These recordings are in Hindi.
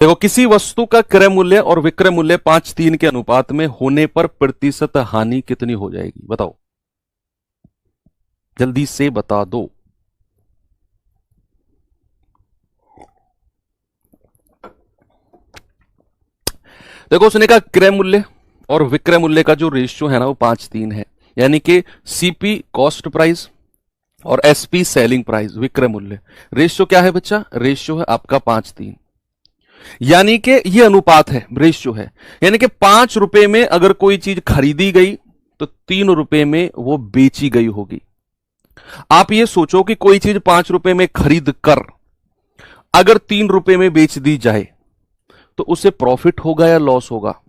देखो, किसी वस्तु का क्रय मूल्य और विक्रय मूल्य 5:3 के अनुपात में होने पर प्रतिशत हानि कितनी हो जाएगी? बताओ, जल्दी से बता दो। देखो, उसने कहा क्रय मूल्य और विक्रय मूल्य का जो रेशियो है ना वो 5:3 है, यानी कि सीपी कॉस्ट प्राइस और एसपी सेलिंग प्राइस विक्रय मूल्य। रेशियो क्या है बच्चा? रेशियो है आपका 5:3, यानी कि ये अनुपात है, रेशियो है। यानी कि 5 रुपए में अगर कोई चीज खरीदी गई तो 3 रुपए में वो बेची गई होगी। आप ये सोचो कि कोई चीज 5 रुपए में खरीद कर अगर 3 रुपए में बेच दी जाए तो उसे प्रॉफिट होगा या लॉस होगा?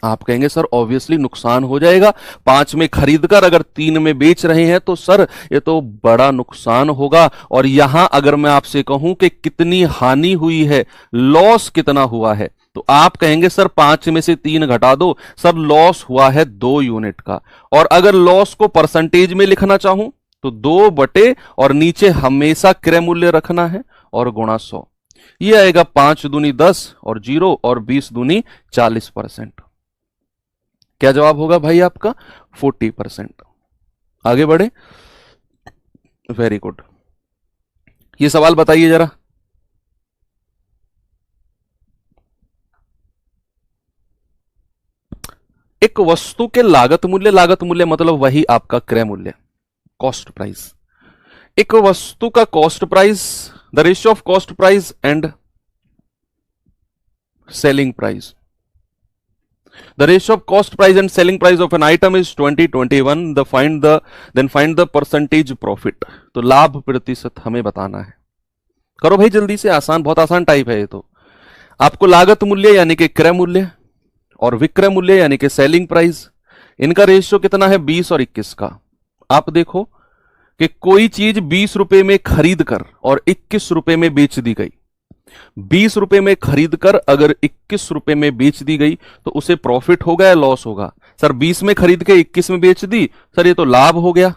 आप कहेंगे सर ऑब्वियसली नुकसान हो जाएगा। 5 में खरीदकर अगर 3 में बेच रहे हैं तो सर ये तो बड़ा नुकसान होगा। और यहां अगर मैं आपसे कहूं कि कितनी हानि हुई है, लॉस कितना हुआ है, तो आप कहेंगे सर 5 में से 3 घटा दो, सर लॉस हुआ है 2 यूनिट का। और अगर लॉस को परसेंटेज में लिखना चाहूं तो 2 बटे और नीचे हमेशा क्रय मूल्य रखना है और गुणा 100। ये आएगा 5 दूनी 10 और 0 और 20 दूनी 40%। क्या जवाब होगा भाई आपका? 40%। आगे बढ़े। Very good. ये सवाल बताइए जरा। एक वस्तु के लागत मूल्य मतलब वही आपका क्रय मूल्य, कॉस्ट प्राइस। एक वस्तु का cost price, the ratio of cost price and selling price. The ratio of cost price and selling price of an item is 20:21. Then find the percentage profit. तो लाभ प्रतिशत हमें बताना है। करो भाई जल्दी से, आसान, बहुत आसान टाइप है ये तो। आपको लागत मूल्य यानी कि क्रय मूल्य और विक्रय मूल्य यानी कि सेलिंग प्राइस, इनका रेशियो कितना है? 20 और 21 का। आप देखो कि कोई चीज 20 रुपए में खरीद कर और 21 रुपए में बेच दी गई। 20 रुपए में खरीदकर अगर 21 रुपए में बेच दी गई तो उसे प्रॉफिट होगा या लॉस होगा? सर 20 में खरीद के 21 में बेच दी, सर ये तो लाभ हो गया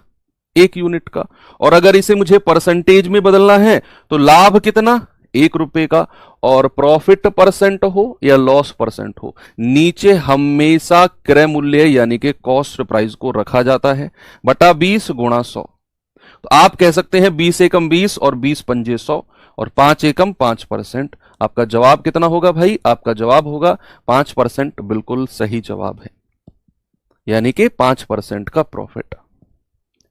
1 यूनिट का। और अगर इसे मुझे परसेंटेज में बदलना है तो लाभ कितना? 1 रुपए का। और प्रॉफिट परसेंट हो या लॉस परसेंट हो, नीचे हमेशा क्रय मूल्य यानी कि कॉस्ट प्राइस को रखा जाता है बटा 20 गुणा 100। तो आप कह सकते हैं 20 एकम 20 और 20 पंजे 100 और 5 एकम 5%। आपका जवाब कितना होगा भाई? आपका जवाब होगा 5%। बिल्कुल सही जवाब है, यानी कि 5% का प्रॉफिट।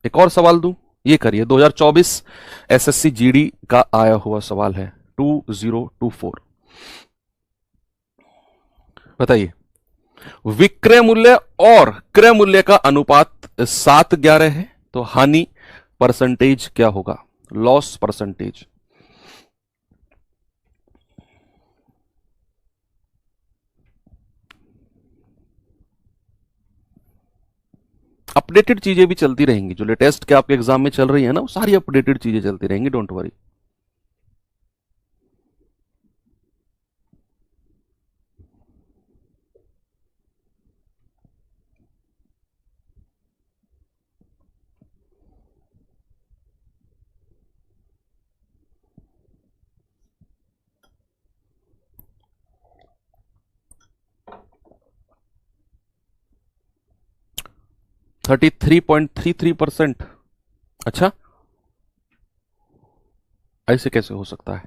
एक और सवाल दूं, ये करिए। 2024 एसएससी जीडी का आया हुआ सवाल है, 2024। बताइए, विक्रय मूल्य और क्रय मूल्य का अनुपात 7:11 है, तो हानि परसेंटेज क्या होगा? Loss percentage. अपडेटेड चीजें भी चलती रहेंगी, जो लेटेस्ट के आपके एग्जाम में चल रही है ना, वो सारी अपडेटेड चीजें चलती रहेंगी, डोंट वरी। $33.33%। अच्छा, ऐसे कैसे हो सकता है?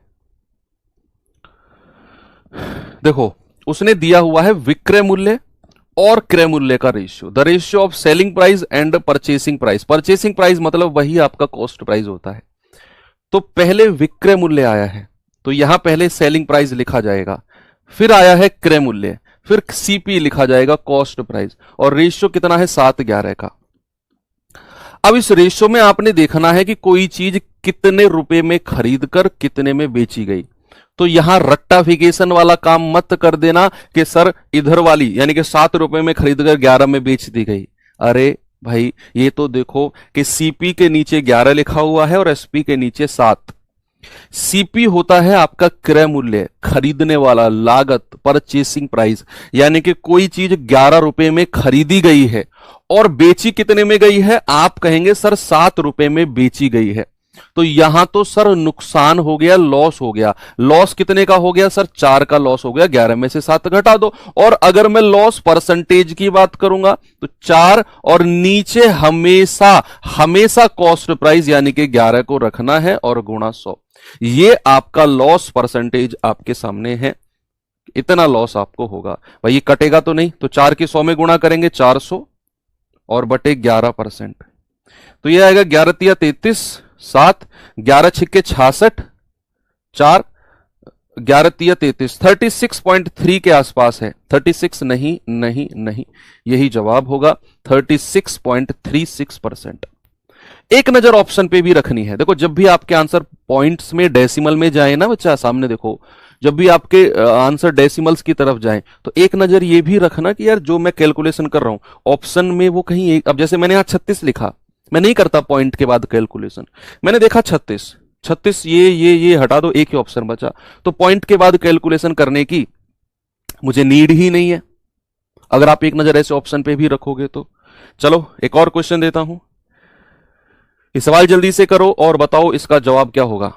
देखो, उसने दिया हुआ है विक्रय मूल्य और क्रय मूल्य का ratio, the ratio of selling price and purchasing price. Purchasing price मतलब वही आपका कॉस्ट प्राइस होता है। तो पहले विक्रय मूल्य आया है तो यहां पहले सेलिंग प्राइस लिखा जाएगा, फिर आया है क्रय मूल्य, फिर सीपी लिखा जाएगा, कॉस्ट प्राइस। और रेशियो कितना है? 7:11 का। अब इस रेशियो में आपने देखना है कि कोई चीज कितने रुपए में खरीदकर कितने में बेची गई। तो यहां रट्टाफिकेशन वाला काम मत कर देना कि सर इधर वाली यानी कि 7 रुपए में खरीदकर 11 में बेच दी गई। अरे भाई, ये तो देखो कि सीपी के नीचे 11 लिखा हुआ है और एसपी के नीचे 7। सीपी होता है आपका क्रय मूल्य, खरीदने वाला, लागत, परचेसिंग प्राइस, यानी कि कोई चीज 11 रुपए में खरीदी गई है और बेची कितने में गई है? आप कहेंगे सर 7 रुपए में बेची गई है। तो यहां तो सर नुकसान हो गया, लॉस हो गया। लॉस कितने का हो गया सर? 4 का लॉस हो गया। 11 में से 7 घटा दो। और अगर मैं लॉस परसेंटेज की बात करूंगा तो 4 और नीचे हमेशा हमेशा कॉस्ट प्राइस यानी कि 11 को रखना है और गुणा 100। ये आपका लॉस परसेंटेज आपके सामने है। इतना लॉस आपको होगा भाई। ये कटेगा तो नहीं, तो 4 के 100 में गुणा करेंगे 400 और बटे 11%। तो ये आएगा 11 तिया 33, 7, 11 छिक्के 66, 4, 11 तिया 33, 36.3 के आसपास है। 36 नहीं नहीं नहीं, यही जवाब होगा 36.36%। एक नजर ऑप्शन पे भी रखनी है। देखो जब भी आपके आंसर पॉइंट्स में डेसिमल में जाए ना बच्चा, सामने देखो, जब भी आपके आंसर डेसिमल्स की तरफ जाए तो एक नजर ये भी रखना कि यार जो मैं कैलकुलेशन कर रहा हूं ऑप्शन में वो कहीं एक, अब जैसे मैंने यहां 36 लिखा, मैं नहीं करता पॉइंट के बाद कैलकुलेशन, मैंने देखा 36, 36 ये हटा दो, एक ही ऑप्शन बचा, तो पॉइंट के बाद कैलकुलेशन करने की मुझे नीड ही नहीं है अगर आप एक नजर ऐसे ऑप्शन पे भी रखोगे तो। चलो एक और क्वेश्चन देता हूं, ये सवाल जल्दी से करो और बताओ इसका जवाब क्या होगा।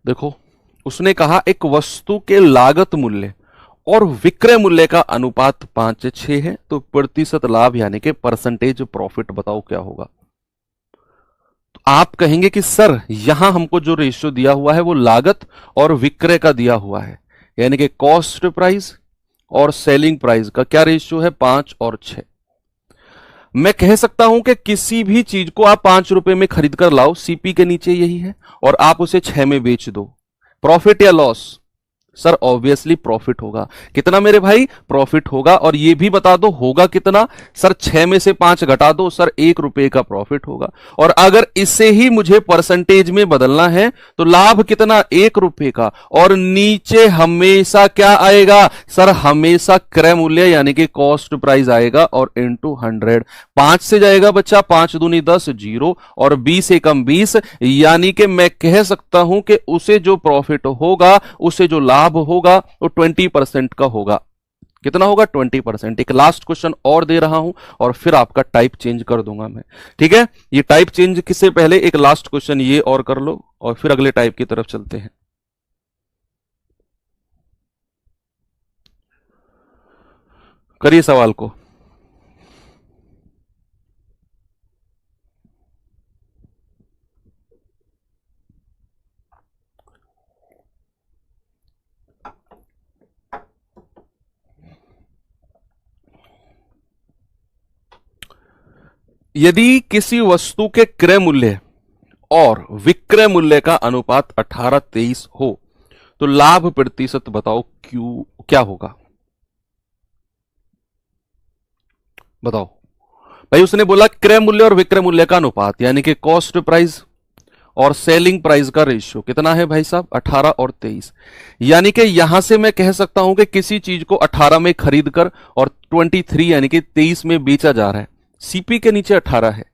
देखो उसने कहा एक वस्तु के लागत मूल्य और विक्रय मूल्य का अनुपात 5:6 है, तो प्रतिशत लाभ यानी कि परसेंटेज प्रॉफिट बताओ क्या होगा। तो आप कहेंगे कि सर यहां हमको जो रेशियो दिया हुआ है वो लागत और विक्रय का दिया हुआ है, यानी कि कॉस्ट प्राइस और सेलिंग प्राइस का क्या रेशियो है? 5 और 6। मैं कह सकता हूं कि किसी भी चीज को आप 5 रुपए में खरीद कर लाओ, सीपी के नीचे यही है, और आप उसे 6 में बेच दो, प्रॉफिट या लॉस? सर ऑब्वियसली प्रॉफिट होगा। कितना मेरे भाई? प्रॉफिट होगा। और ये भी बता दो होगा कितना? सर 6 में से 5 घटा दो, सर 1 रुपए का प्रॉफिट होगा। और अगर इसे ही मुझे परसेंटेज में बदलना है तो लाभ कितना? 1 रुपए का। और नीचे हमेशा क्या आएगा? सर हमेशा क्रय मूल्य यानी कि कॉस्ट प्राइस आएगा और इंटू 100। 5 से जाएगा बच्चा, 5 दूनी 10, 0, और 20 एकम 20, यानी कि मैं कह सकता हूं कि उसे जो प्रॉफिट होगा, उसे जो लाभ होगा वो 20% का होगा। कितना होगा? 20%। एक लास्ट क्वेश्चन और दे रहा हूं और फिर आपका टाइप चेंज कर दूंगा मैं, ठीक है? ये टाइप चेंज किससे पहले एक लास्ट क्वेश्चन ये और कर लो और फिर अगले टाइप की तरफ चलते हैं। करिए सवाल को। यदि किसी वस्तु के क्रय मूल्य और विक्रय मूल्य का अनुपात 18:23 हो तो लाभ प्रतिशत बताओ क्यों क्या होगा? बताओ भाई। उसने बोला क्रय मूल्य और विक्रय मूल्य का अनुपात यानी कि कॉस्ट प्राइस और सेलिंग प्राइस का रेशियो कितना है भाई साहब? 18 और 23। यानी कि यहां से मैं कह सकता हूं कि किसी चीज को 18 में खरीद कर और 23 यानी कि 23 में बेचा जा रहा है। सीपी के नीचे 18 है,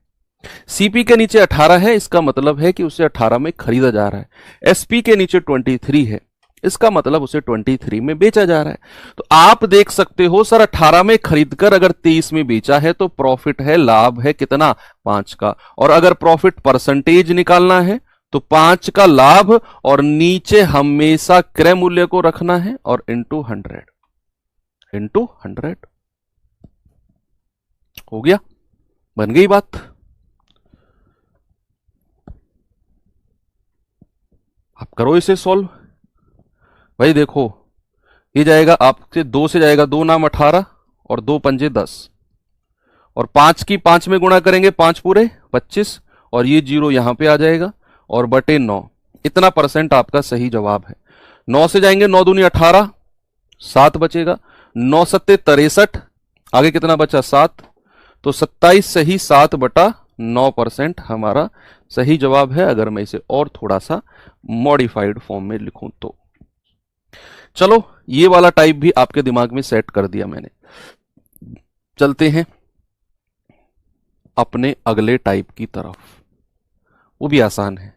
सीपी के नीचे 18 है, इसका मतलब है कि उसे 18 में खरीदा जा रहा है। एसपी के नीचे 23 है, इसका मतलब उसे 23 में बेचा जा रहा है। तो आप देख सकते हो सर 18 में खरीदकर अगर 23 में बेचा है तो प्रॉफिट है, लाभ है कितना? 5 का। और अगर प्रॉफिट परसेंटेज निकालना है तो 5 का लाभ और नीचे हमेशा क्रय मूल्य को रखना है और इंटू 100। इंटू 100 हो गया, बन गई बात। आप करो इसे सॉल्व भाई। देखो ये जाएगा आपसे 2 से जाएगा, 2 नाम 18 और 2 पंजे 10, और 5 की 5 में गुणा करेंगे, 5 पूरे 25, और ये 0 यहां पे आ जाएगा और बटे 9। इतना परसेंट आपका सही जवाब है। 9 से जाएंगे, 9 दूनी 18, 7 बचेगा, 9 सत्ते 63, आगे कितना बचा? 7, तो 27 सही 7/18। 9% हमारा सही जवाब है, अगर मैं इसे और थोड़ा सा मॉडिफाइड फॉर्म में लिखूं तो। चलो, ये वाला टाइप भी आपके दिमाग में सेट कर दिया मैंने। चलते हैं अपने अगले टाइप की तरफ, वो भी आसान है।